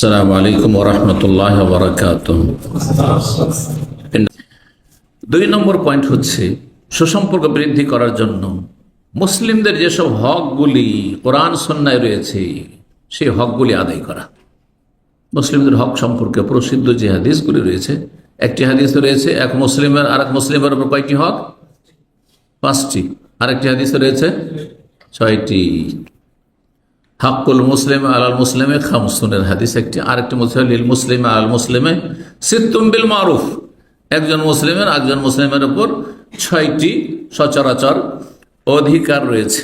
আসসালামু আলাইকুম ওয়া রাহমাতুল্লাহি ওয়া বারাকাতুহু। 2 নম্বর পয়েন্ট হচ্ছে সুসম্পর্ক বৃদ্ধি করার জন্য মুসলিমদের যেসব হকগুলি কোরআন সুন্নায় রয়েছে সেই হকগুলি আদায় করা। মুসলিমদের হক সম্পর্কে প্রসিদ্ধ যে হাদিসগুলি রয়েছে, একটি হাদিস রয়েছে এক মুসলিমের আর এক মুসলিমের উপর কয়টি হক? 5টি। আরেকটি হাদিস রয়েছে 6টি। হাক্কুল মুসলিম আলাল মুসলিমে খামসুনের হাদিস একটি, আরেকটি লিল মুসলিম আলাল মুসলিমে সিত্তুম বিল মারুফ। একজন মুসলিমের একজন মুসলিমের উপর 6টি সচরাচর অধিকার রয়েছে।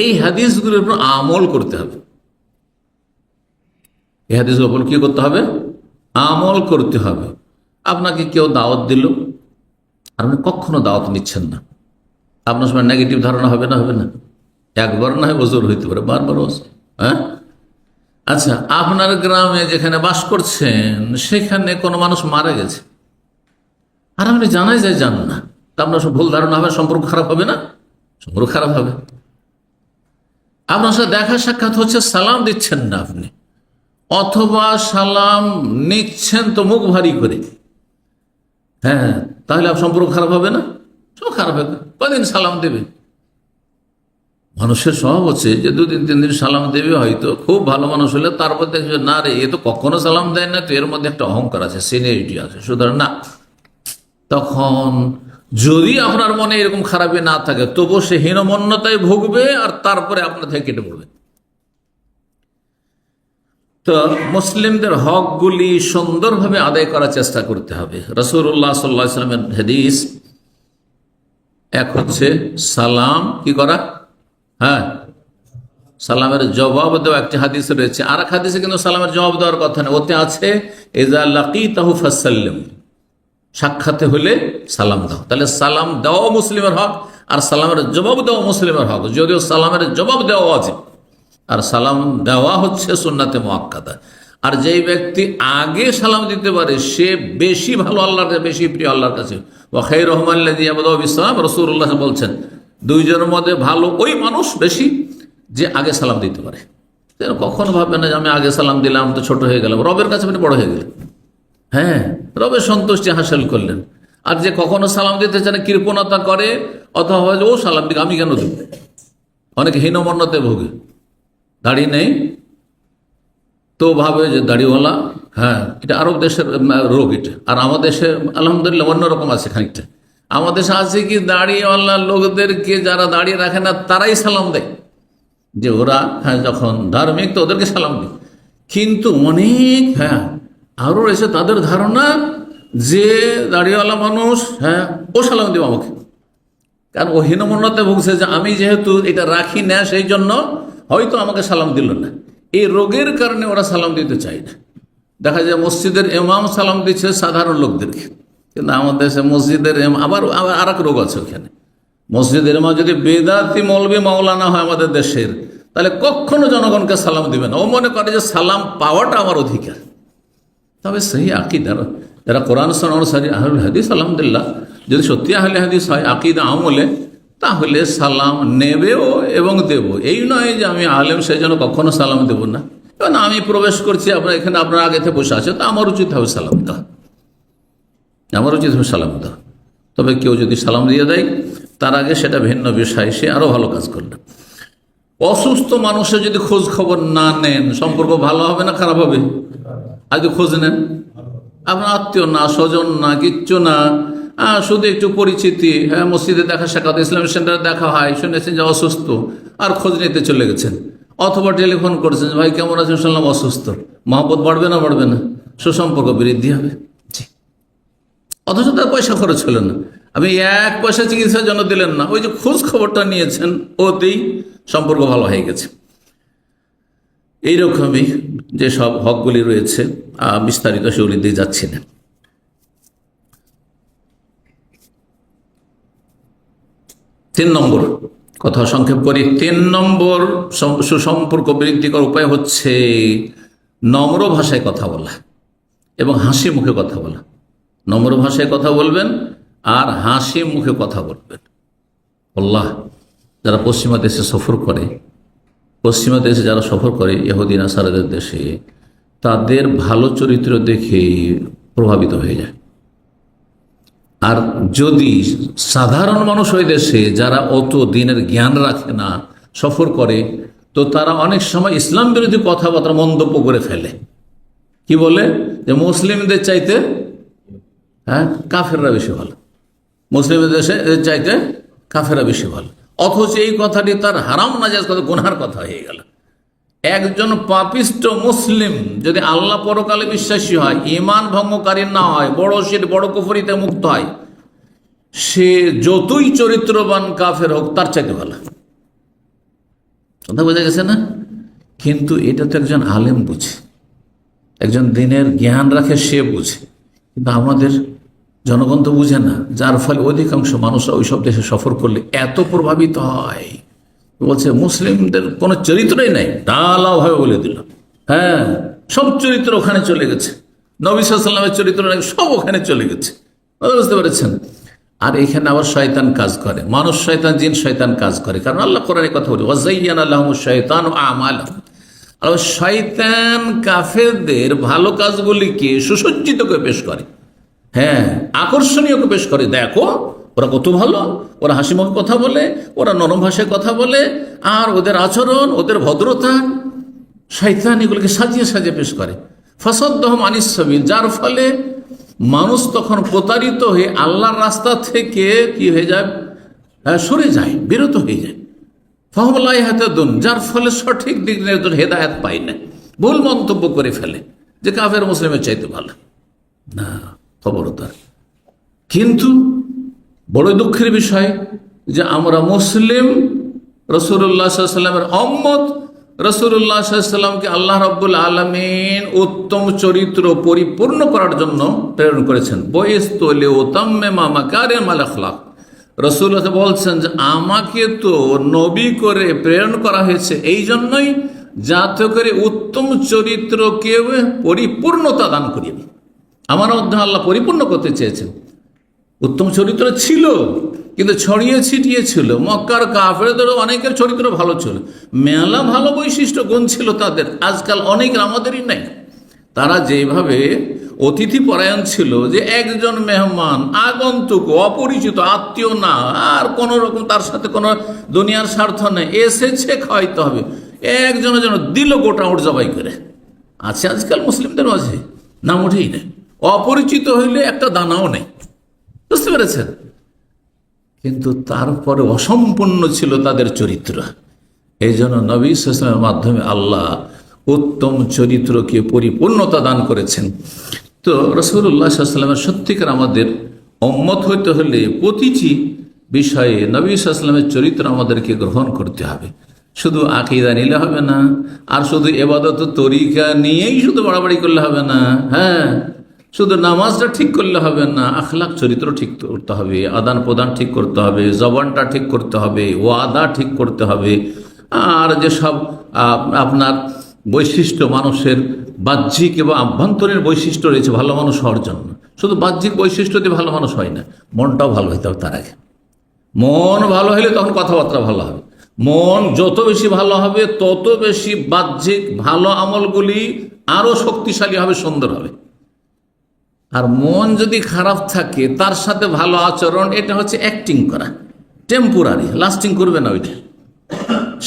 এই হাদিসগুলোর উপর আমল করতে হবে। এই হাদিসগুলোর উপর কি করতে হবে? আমল করতে হবে। আপনাকে কেউ দাওয়াত দিল, আর আপনি কখনো দাওয়াত নিচ্ছেন না, আপনার সময় নেগেটিভ ধারণা হবে না? হবে না? একবার না হয় ওজোর হইতে পারে, বারবার ওজোর। হ্যাঁ, আচ্ছা, আপনার গ্রামে যেখানে বাস করছেন সেখানে কোনো মানুষ মারা গেছে, আর আপনি জানাই যায় জান না, তা আপনার সব ভুল ধারণা হবে, সম্পর্ক খারাপ হবে না? সম্পর্ক খারাপ হবে। আপনার সাথে দেখা সাক্ষাৎ হচ্ছে, সালাম দিচ্ছেন না আপনি, অথবা সালাম নিচ্ছেন তো মুখ ভারী করে, হ্যাঁ, তাহলে সম্পর্ক খারাপ হবে না? সব খারাপ হবে। কদিন সালাম দেবে? মানুষের স্বভাব হচ্ছে যে 2-3 দিন সালাম দেবে, হয়তো খুব ভালো মানুষ হলে তারপর দেখবে না রে, এ তো কখনো সালাম দেয় না, তো এর মধ্যে একটা অহংকার আছে, সিনিয়রিটি আছে, সুতরাং না। তখন যদি আপনার মনে এরকম খারাপই না থাকে, তবু সে হীনমন্যতায় ভুগবে আর তারপরে আপনার থেকে কেটে পড়বে। তো মুসলিমদের হকগুলি সুন্দরভাবে আদায় করার চেষ্টা করতে হবে। রাসূলুল্লাহ সাল্লাল্লাহু আলাইহি ওয়াসাল্লামের হাদিস এক হচ্ছে সালাম কি করা, হ্যাঁ, সালামের জবাব দেওয়া একটি হাদিস রয়েছে। আর এক হাদিসে কিন্তু সালামের জবাব দেওয়ার কথা নেই, ওতে আছে ইযা লাকিতাহু ফাসাল্লিম, সাক্ষাতে হলে সালাম দাও। তাহলে সালাম দেওয়া মুসলিমের হক, আর সালামের জবাব দেওয়া মুসলিমের হক। যদিও সালামের জবাব দেওয়া ওয়াজিব, আর সালাম দেওয়া হচ্ছে সুন্নাতে মুআক্কাদা। আর যেই ব্যক্তি আগে সালাম দিতে পারে সে বেশি ভালো, আল্লাহর কাছে বেশি প্রিয় আল্লাহর কাছে। ওয়া খায়রুহুম আল্লাযী ইয়াবদাউ বিসসালাম, রাসূলুল্লাহ বলছেন দুইজনের মধ্যে ভালো ওই মানুষ বেশি যে আগে সালাম দিতে পারে। কখনো ভাববে না যে আমি আগে সালাম দিলাম তো ছোট হয়ে গেলাম, রবের কাছে আপনি বড় হয়ে গেলেন, হ্যাঁ, রবের সন্তুষ্টি হাসিল করলেন। আর যে কখনো সালাম দিতে চান কৃপণতা করে, অথবা ও সালাম দিকে আমি কেন দেব, অনেকে হীনমন্যতে ভোগে, দাড়ি নেই তো ভাবে যে দাড়িওয়ালা, হ্যাঁ, এটা আরব দেশের রোগ এটা। আর আমাদের দেশে আলহামদুলিল্লাহ অন্যরকম আছে খানিকটা। আমাদের দেশে আছে কি, দাড়িওয়ালা লোকদেরকে যারা দাঁড়িয়ে রাখে না তারাই সালাম দেয়, যে ওরা হ্যাঁ যখন ধার্মিক তো ওদেরকে সালাম দেয়। কিন্তু অনেক হ্যাঁ আরও রয়েছে তাদের ধারণা যে দাড়িওয়ালা মানুষ, হ্যাঁ, ও সালাম দেব আমাকে, কারণ ও হীনমন্যতায় ভুগছে যে আমি যেহেতু এটা রাখি না সেই জন্য হয়তো আমাকে সালাম দিল না। এই রোগের কারণে ওরা সালাম দিতে চায় না। দেখা যায় মসজিদের ইমাম সালাম দিচ্ছে সাধারণ লোকদেরকে, কিন্তু আমাদের দেশে মসজিদের আবার আর এক রোগ আছে ওখানে। মসজিদের ইমাম যদি বেদাতি মৌলবি মাওলানা হয় আমাদের দেশের, তাহলে কখনো জনগণকে সালাম দিবে না। ও মনে করে যে সালাম পাওয়াটা আমার অধিকার। তবে সেই আকিদার যারা কোরআন সুন্নাহ অনুসারী আহলুল হাদিস, আলহামদুলিল্লাহ, যদি সত্যি আহলে হাদিস হয় আকিদা আমলে, তাহলে সালাম নেবেও এবং দেব। এই নয় যে আমি আলেম সেই জন্য কখনো সালাম দেব না, কারণ আমি প্রবেশ করছি আপনার এখানে, আপনার আগে থেকে বসে আছে, তো আমার উচিত হবে সালাম দেওয়া, আমার উচিত হবে সালাম দেওয়া। তবে কেউ যদি সালাম দিয়ে দেয় তার আগে সেটা ভিন্ন বিষয়, সে আরও ভালো কাজ করবে। অসুস্থ মানুষের যদি খোঁজ খবর না নেন, সম্পর্ক ভালো হবে না খারাপ হবে? আর যদি খোঁজ নেন, আপনার আত্মীয় না, স্বজন না, কিচ্ছু না, শুধু একটু পরিচিতি, হ্যাঁ, মসজিদে দেখা সাক্ষাৎ, ইসলামিক সেন্টারে দেখা হয়, শুনেছেন যে অসুস্থ, আর খোঁজ নিতে চলে গেছেন, অথবা টেলিফোন করছেন, ভাই কেমন আছেন, শুনলাম অসুস্থ। মহব্বত বাড়বে না বাড়বে না? সুসম্পর্ক বৃদ্ধি হবে। অথচ তার পয়সা খরচ হলো না, আপনি 1 পয়সা চিকিৎসার জন্য দিলেন না, ওই যে খোঁজ খবরটা নিয়েছেন, ওতেই সম্পর্ক ভালো হয়ে গেছে। এইরকমই যে সব হকগুলি রয়েছে, বিস্তারিত সেগুলি দিয়ে যাচ্ছি না। 3 নম্বর কথা সংক্ষেপ করি। 3 নম্বর সুসম্পর্ক বৃদ্ধি করার উপায় হচ্ছে নম্র ভাষায় কথা বলা এবং হাসি মুখে কথা বলা। নম্র ভাষায় কথা বলবেন আর হাসি মুখে কথা বলবেন। আল্লাহ, যারা পশ্চিমা দেশে সফর করে, পশ্চিমা দেশে যারা সফর করে, ইহুদি নাসারাদের দেশে, তাদের ভালো চরিত্র দেখে প্রভাবিত হয়ে যায়। আর যদি সাধারণ মানুষ ওই দেশে যারা অত দিনের জ্ঞান রাখে না সফর করে, তো তারা অনেক সময় ইসলাম বিরোধী কথাবার্তা মন্তব্য করে ফেলে। কি বলে যে মুসলিমদের চাইতে কাফেররা বেশি ভালো, মুসলিমদের দেশে চাইতে কাফেররা বেশি ভালো। অথচ এই কথাটি তার হারাম নাজায়েজ কথা, গুনহার কথা হয়ে গেল। একজন পাপিষ্ট মুসলিম যদি আল্লাহ পরকালে বিশ্বাসী হয়, ঈমান ভঙ্গকারী না হয়, বড় শিরক বড় কুফরিতে মুক্ত হয়, সে যতই চরিত্রবান কাফের হোক তার চাইতে ভালো। কথা বোঝা গেছে না? কিন্তু এটা তো একজন আলেম বুঝে, একজন দিনের জ্ঞান রাখে, সে বুঝে। কিন্তু আমাদের জনগণ তো বুঝে না, যার ফলে অধিকাংশ মানুষরা ওইসব দেশে সফর করলে এত প্রভাবিত হয়। বলছে মুসলিমদের কোনো চরিত্রই নাই, ডালাও ভাবে বলে দিল। হ্যাঁ, সব চরিত্র ওখানে চলে গেছে, নবী সাল্লাল্লাহু আলাইহি ওয়াসাল্লামের চরিত্র সব ওখানে চলে গেছে। বুঝতে পেরেছেন? আর এখানে আবার শয়তান কাজ করে, মানুষ শয়তান, জিন শয়তান কাজ করে। কারণ আল্লাহ কোরআনে কথা বলে, ওয়াযায়্যানা লাহুমুশ শাইতানু আমালাহুম। আর শয়তান কাফেরদের ভালো কাজগুলিকে সুসজ্জিত করে পেশ করে, হ্যাঁ, আকর্ষণীয় করে পেশ করে। দেখো ওরা কত ভালো, ওরা হাসি মুখে কথা বলে, ওরা নরম ভাষায় কথা বলে, আর ওদের আচরণ, ওদের ভদ্রতা, শয়তান এগুলোকে সাজিয়ে সাজিয়ে পেশ করে। ফাসাদ্দাহুম আনিস সাবিল, যার ফলে মানুষ তখন প্রতারিত হয়ে আল্লাহর রাস্তা থেকে কি হয়ে যায়, সরে যায়, বিরত হয়ে যায়। ফাহুম লা ইয়াহতাদুন, যার ফলে সঠিক দিক নির্দেশ হেদায়েত পায় না, ভুল মন্তব্য করে ফেলে যে কাফের মুসলিমের চাইতে ভালো না, খবরদার। কিন্তু বড় দুঃখের বিষয় যে আমরা মুসলিম, রাসূলুল্লাহ সাল্লাল্লাহু আলাইহি ওয়াসাল্লামের উম্মত, রাসূলুল্লাহ সাল্লাল্লাহু আলাইহি ওয়াসাল্লামকে আল্লাহ রাব্বুল আলামিন উত্তম চরিত্র পরিপূর্ণ করার জন্য প্রেরণ করেছেন। বুইসতু লিউতাম্মিমা মাকারিমাল আখলাক, রাসূলুল্লাহ বলছেন যে আমাকে তো নবী করে প্রেরণ করা হয়েছে এই জন্যই যাতে করে উত্তম চরিত্রকে পরিপূর্ণতা দান করিয়ে। আমার মধ্যে আল্লাহ পরিপূর্ণ করতে চেয়েছেন। উত্তম চরিত্র ছিল কিন্তু ছড়িয়ে ছিটিয়ে ছিল। মক্কার কাফেরদেরও অনেকের চরিত্র ভালো ছিল, মেলা ভালো বৈশিষ্ট্য গুণ ছিল তাদের, আজকাল অনেকের আমাদেরই নাই। তারা যেভাবে অতিথি পরায়ণ ছিল, যে একজন মেহমান আগন্তুক অপরিচিত আত্মীয় না, আর কোনো রকম তার সাথে কোনো দুনিয়ার স্বার্থ নেই, এসেছে খাওয়াইতে হবে, একজনের জন্য দিল গোটা উঠ জবাই করে। আছে আজকাল মুসলিমদের মাঝে, নাম উঠেই নেই। অপরিচিত হইলে একটা দানাও নেই, বুঝতে পেরেছেন? কিন্তু তারপরে অসম্পূর্ণ ছিল তাদের চরিত্র। এই জন্য নবী সাল্লাল্লাহু আলাইহি ওয়াসাল্লামের মাধ্যমে আল্লাহ উত্তম চরিত্রকে পরিপূর্ণতা দান করেছেন। তো রাসূলুল্লাহ সাল্লাল্লাহু আলাইহি ওয়াসাল্লামের সত্যিকার আমাদের উম্মত হইতে হলে প্রতিটি বিষয়ে নবী সাল্লাল্লাহু আলাইহি ওয়াসাল্লামের চরিত্র আমাদেরকে গ্রহণ করতে হবে। শুধু আকীদা নিলে হবে না, আর শুধু ইবাদত তরিকা নিয়েই শুধু বাড়াবাড়ি করলে হবে না। হ্যাঁ, শুধু নামাজটা ঠিক করলে হবে না, আখলাক চরিত্র ঠিক করতে হবে, আদান প্রদান ঠিক করতে হবে, জবানটা ঠিক করতে হবে, ওয়াদা ঠিক করতে হবে। আর যেসব আপনার বৈশিষ্ট্য, মানুষের বাহ্যিক এবং আভ্যন্তরীণ বৈশিষ্ট্য রয়েছে ভালো মানুষ হওয়ার জন্য, শুধু বাহ্যিক বৈশিষ্ট্য দিয়ে ভালো মানুষ হয় না, মনটাও ভালো হইতে হবে তার আগে। মন ভালো হলে তখন কথাবার্তা ভালো হবে। মন যত বেশি ভালো হবে তত বেশি বাহ্যিক ভালো আমলগুলি আরো শক্তিশালী হবে, সুন্দর হবে। আর মন যদি খারাপ থাকে, তার সাথে ভালো আচরণ, এটা হচ্ছে অ্যাক্টিং করা, টেম্পোরারি, লাস্টিং করবে না। ওইটা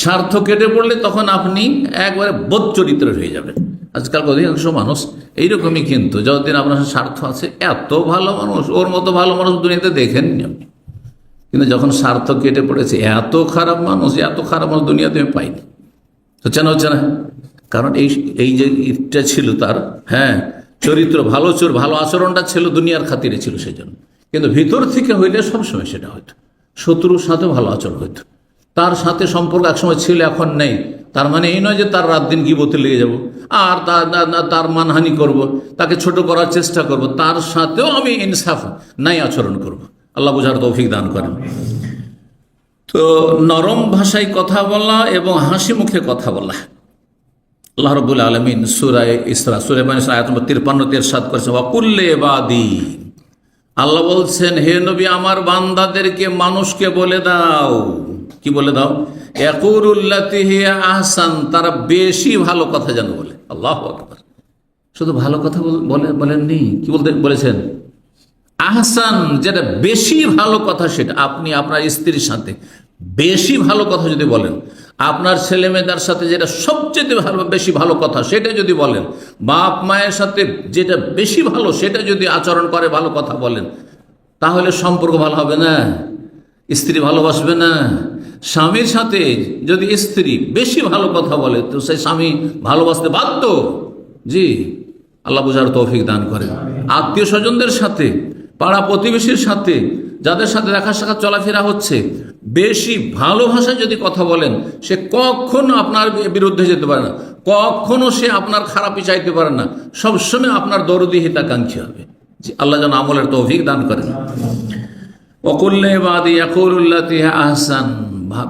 স্বার্থ কেটে পড়লে তখন আপনি একবারে বোধ চরিত্রের হয়ে যাবেন। আজকাল অধিকাংশ মানুষ এইরকমই, কিন্তু যতদিন আপনার স্বার্থ আছে, এত ভালো মানুষ, ওর মতো ভালো মানুষ দুনিয়াতে দেখেননি আপনি। কিন্তু যখন স্বার্থ কেটে পড়েছে, এত খারাপ মানুষ দুনিয়াতে আমি পাইনি। হচ্ছে না? কারণ এই যে ইটা ছিল তার, হ্যাঁ, চরিত্র ভালো, ভালো আচরণটা ছিল, দুনিয়ার খাতিরে ছিল সেই জন্য। কিন্তু ভিতর থেকে হইলে সবসময় সেটা হইতো। শত্রুর সাথে ভালো আচরণ হইতো, তার সাথে সম্পর্ক একসময় ছিল, এখন নেই। তার মানে এই নয় যে তার রাত দিন গীবতে লেগে যাব, আর তার মানহানি করব, তাকে ছোট করার চেষ্টা করব, তার সাথেও আমি ইনসাফ নাই আচরণ করব। আল্লাহ বুঝার তৌফিক দান করেন। তো নরম ভাষায় কথা বলা এবং হাসি মুখে কথা বলা, আল্লাহ রাব্বুল আলামিন সূরা ইসরা আয়াত নম্বর 53 ইরশাদ করেছেন, ওয়াকুল্লি ইবাদি, আল্লাহ বলছেন, হে নবী আমার বান্দাদেরকে, মানুষকে বলে দাও, কি বলে দাও? ইয়াকুলুল্লাতী হিয়া আহসান, তারা বেশি ভালো কথা যেন বলে। আল্লাহু আকবার। শুধু ভালো কথা বলেননি, কি বলেছেন? আহসান, যেটা বেশি ভালো কথা, সেটা আপনি আপনার স্ত্রীর সাথে বেশি ভালো কথা যদি বলেন, আপনার ছেলে মেয়েদের সাথে যেটা সবচেয়ে বেশি ভালো কথা সেটা যদি বলেন, বাপ মায়ের সাথে যেটা বেশি ভালো সেটা যদি আচরণ করে, ভালো কথা বলেন, তাহলে সম্পর্ক ভালো হবে না? স্ত্রী ভালোবাসবে না? স্বামীর সাথে যদি স্ত্রী বেশি ভালো কথা বলে তো সেই স্বামী ভালোবাসতে বাধ্য। জি, আল্লাহ বুঝার তৌফিক দান করেন। আত্মীয় স্বজনদের সাথে, পাড়া প্রতিবেশীর সাথে, যাদের সাথে দেখা সাক্ষাৎ চলাফেরা হচ্ছে, বেশি ভালো ভাষায় যদি কথা বলেন, সে কখনো আপনার বিরুদ্ধে যেতে পারে না, কখনো সে আপনার খারাপই চাইতে পারে না, সবসময় আপনার দরদি হিতাকাঙ্ক্ষী হবে। জি, আল্লাহ যেন আমলের তৌফিক দান করেন। আহসান,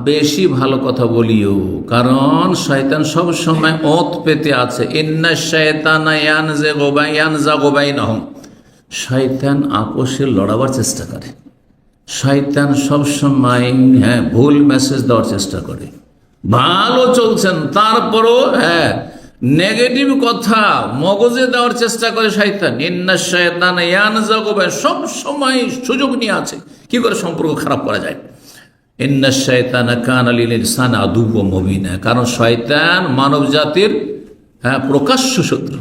বেশি ভালো কথা বলিও, কারণ শয়তান সব সময় ওত পেতে আছে। শয়তান আপোষে লড়াবার চেষ্টা করে, শয়তান সব সময় ভুল মেসেজ দেওয়ার চেষ্টা করে। ভালো চলছেন তারপরও নেগেটিভ কথা মগজে দেওয়ার চেষ্টা করে শয়তান। ইন্না শায়তান ইয়ানজাগু, সব সময় সুযোগ নিয়ে আছে কি করে সম্পর্ক খারাপ করা যায়। ইন্না শায়তানা কানা লিল ইনসানি আদুওয়াম মুবিনা, কারণ শয়তান মানব জাতির প্রকাশ্য শত্রু,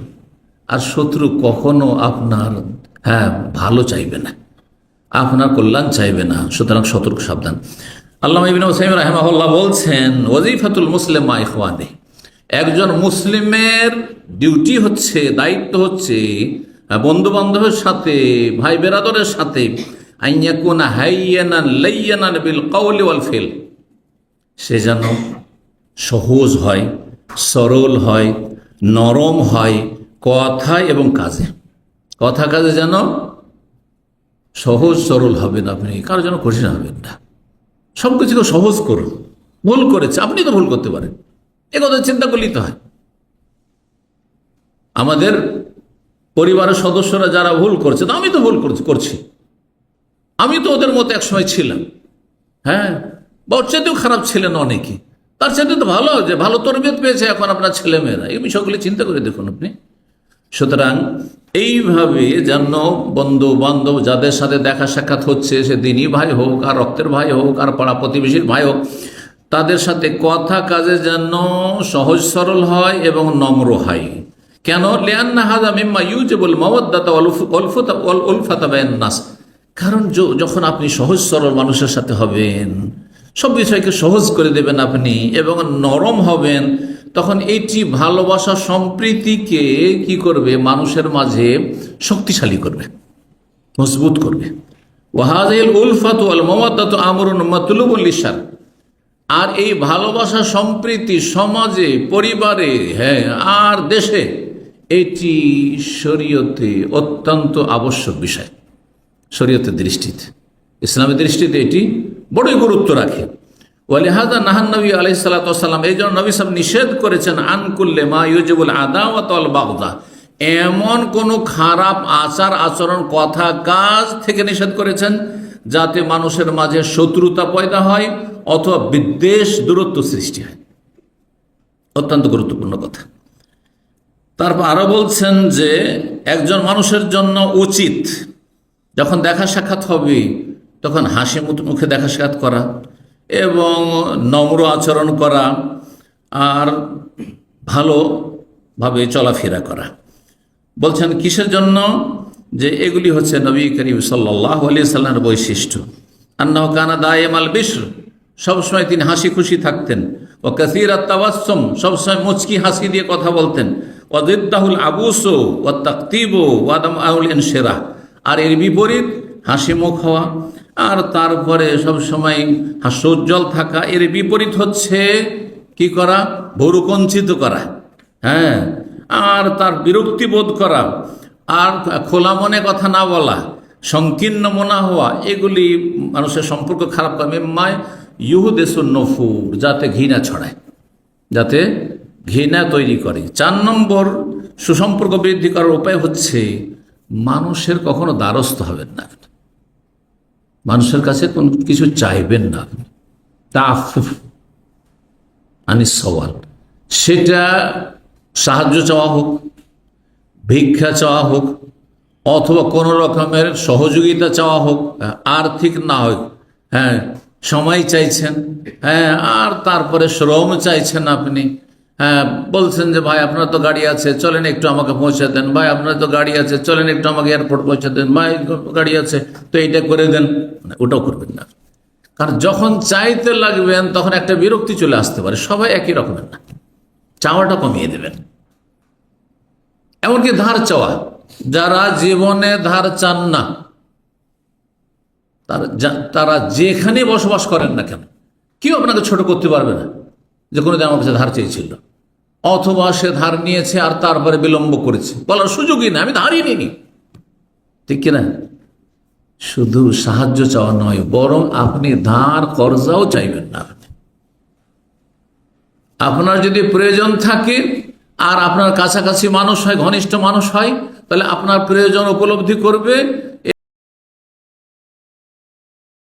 আর শত্রু কখনো আপনার ভালো চাইবে না, আপনার কল্যাণ চাইবে না। সুতরাং সতর্ক, সাবধান। আল্লামা ইবনে উসাইমিন রাহিমাহুল্লাহ বলছেন, ওয়াজিফাতুল মুসলিম মা ইখওয়ানি, একজন মুসলিমের ডিউটি হচ্ছে, দায়িত্ব হচ্ছে বন্ধু বান্ধবের সাথে, ভাই বেরাদরের সাথে, আইয়াকুনা হাইয়ানান লাইয়ানান বিল কওলি ওয়াল ফিল, সে যেন সহজ হয়, সরল হয়, নরম হয় কথায় এবং কাজে। কথা কাজে যেন সহজ সরল হবেন, আপনি কারোর জন্য কঠিন হবেন না, সব কিছুকে সহজ করুন। ভুল করেছে, আপনি তো ভুল করতে পারেন, এ কথা চিন্তা করলেই তো হয়। আমাদের পরিবারের সদস্যরা যারা ভুল করছে, তো আমি তো ভুল করছি, আমি তো ওদের মতো একসময় ছিলাম, বা ওর চাইতেও খারাপ ছিলেন অনেকে, তার চাইতে তো ভালো, যে ভালো তরবিয়ত পেয়েছে এখন আপনার ছেলেমেয়েরা, এই বিষয়গুলি চিন্তা করে দেখুন আপনি। সুতরাং এইভাবে যেন বন্ধু বান্ধব যাদের সাথে দেখা সাক্ষাৎ হচ্ছে, সে দিনী ভাই হোক, আর রক্তের ভাই হোক, আর পাড়া প্রতিবেশীর ভাই হোক, তাদের সাথে কথা কাজে যেন সহজ সরল হয় এবং নম্র হয়। কেন? লিআন্না হাযা মিম্মা ইউজিবুল মাওয়াদ্দাতা ওয়াল উলফাতা বাইনান নাস, কারণ যখন আপনি সহজ সরল মানুষের সাথে হবেন, সব বিষয়কে সহজ করে দেবেন আপনি এবং নরম হবেন, তখন এটি ভালোবাসা সম্প্রীতিকে কি করবে? মানুষের মাঝে শক্তিশালী করবে, মজবুত করবে। ওয়াহাযিল উলফাতু ওয়াল মাওয়াদ্দাতু আমরুন মাতলুবুন লিশার, আর এই ভালোবাসা সম্প্রীতি সমাজে, পরিবারে, আর দেশে, এটি শরীয়তে অত্যন্ত আবশ্যক বিষয়। শরীয়তের দৃষ্টিতে, ইসলামের দৃষ্টিতে এটি বড়ই গুরুত্ব রাখে। ওয়ালিহাযা নাহান নবী আলাইহিস সালাতু ওয়াস সালাম, এই জন্য নবী সাল্লাল্লাহু আলাইহি ওয়াসাল্লাম নিষেধ করেছেন আন কুল্লি মা ইউজিবুল আদাওয়াত ওয়াল বাগদা, এমন কোন খারাপ আচার আচরণ, কথা কাজ থেকে নিষেধ করেছেন যাতে মানুষের মাঝে শত্রুতা পয়দা হয় অথবা বিদ্বেষ, দূরত্ব সৃষ্টি হয়। অত্যন্ত গুরুত্বপূর্ণ কথা। তারপর আরো বলছেন যে একজন মানুষের জন্য উচিত যখন দেখা সাক্ষাৎ হবে তখন হাসি মুখে দেখা সাক্ষাৎ করা এবং নম্র আচরণ করা আর ভালোভাবে চলাফেরা করা। বলছেন কিসের জন্য? যে এগুলি হচ্ছে নবী করিম সাল্লাল্লাহু আলাইহি সাল্লামের বৈশিষ্ট্য। আন্নাহু কানা দাইমাল বিশর, সবসময় তিনি হাসি খুশি থাকতেন। ও কাসীরাত তাবাসসুম, সবসময় মুচকি হাসি দিয়ে কথা বলতেন। ওয়া জিদ্দাহুল আবুসু ওয়া তাকতিবু ওয়া দামআউল ইনশিরাহ, আর এর বিপরীত হাসি মুখ হওয়া আর তারপরে সবসময় হাস্যোজ্জ্বল থাকা, এর বিপরীত হচ্ছে কি করা? ভুরুকুঞ্চিত করা, আর তার বিরক্তি বোধ করা, আর খোলা মনে কথা না বলা, সংকীর্ণ মনা হওয়া, এগুলি মানুষের সম্পর্ক খারাপ করে। মিম্মায় ইউহদেসুন নফুর, যাতে ঘৃণা ছড়ায়, যাতে ঘৃণা তৈরি করে। 4 নম্বর সুসম্পর্ক বৃদ্ধি করার উপায় হচ্ছে মানুষের কখনো দ্বারস্থ হবেন না, মানুষের কাছে কোন কিছু চাইবেন না। তাআফফুফ আনিস সওয়াল, সেটা সাহায্য চাওয়া হোক, ভিক্ষা চাওয়া হোক অথবা কোনো রকমের সহযোগিতা চাওয়া হোক, আর্থিক না হোক, হ্যাঁ সময় চাইছেন, হ্যাঁ আর তারপরে শ্রম চাইছেন আপনি, হ্যাঁ বলছেন যে ভাই আপনার তো গাড়ি আছে চলেন একটু আমাকে পৌঁছে দেন, ভাই আপনার তো গাড়ি আছে চলেন একটু আমাকে এয়ারপোর্ট পৌঁছে দেন, ভাই গাড়ি আছে তো এইটা করে দেন, ওটাও করবেন না। কারণ যখন চাইতে লাগবেন তখন একটা বিরক্তি চলে আসতে পারে, সবাই একই রকমের না, চাওয়াটা কমিয়ে দেবেন। এমনকি ধার চাওয়া, যারা জীবনে ধার চান না তারা যেখানে বসবাস করেন না কেন কেউ আপনাকে ছোট করতে পারবে না যে কোনোদিন আমার কাছে ধার চেয়েছিল, অথবা সে ধার নিয়েছে আর তারপরে বিলম্ব করেছে, বলার সুযোগই না আমি ধারই নিইনি, ঠিক কিনা? শুধু সাহায্য চাওয়া নয়, বরং আপনি ধার কর্জাও চাইবেন না। আপনার যদি প্রয়োজন থাকে আর আপনার কাছাকাছি মানুষ হয়, ঘনিষ্ঠ মানুষ হয়, তাহলে আপনার প্রয়োজন উপলব্ধি করবে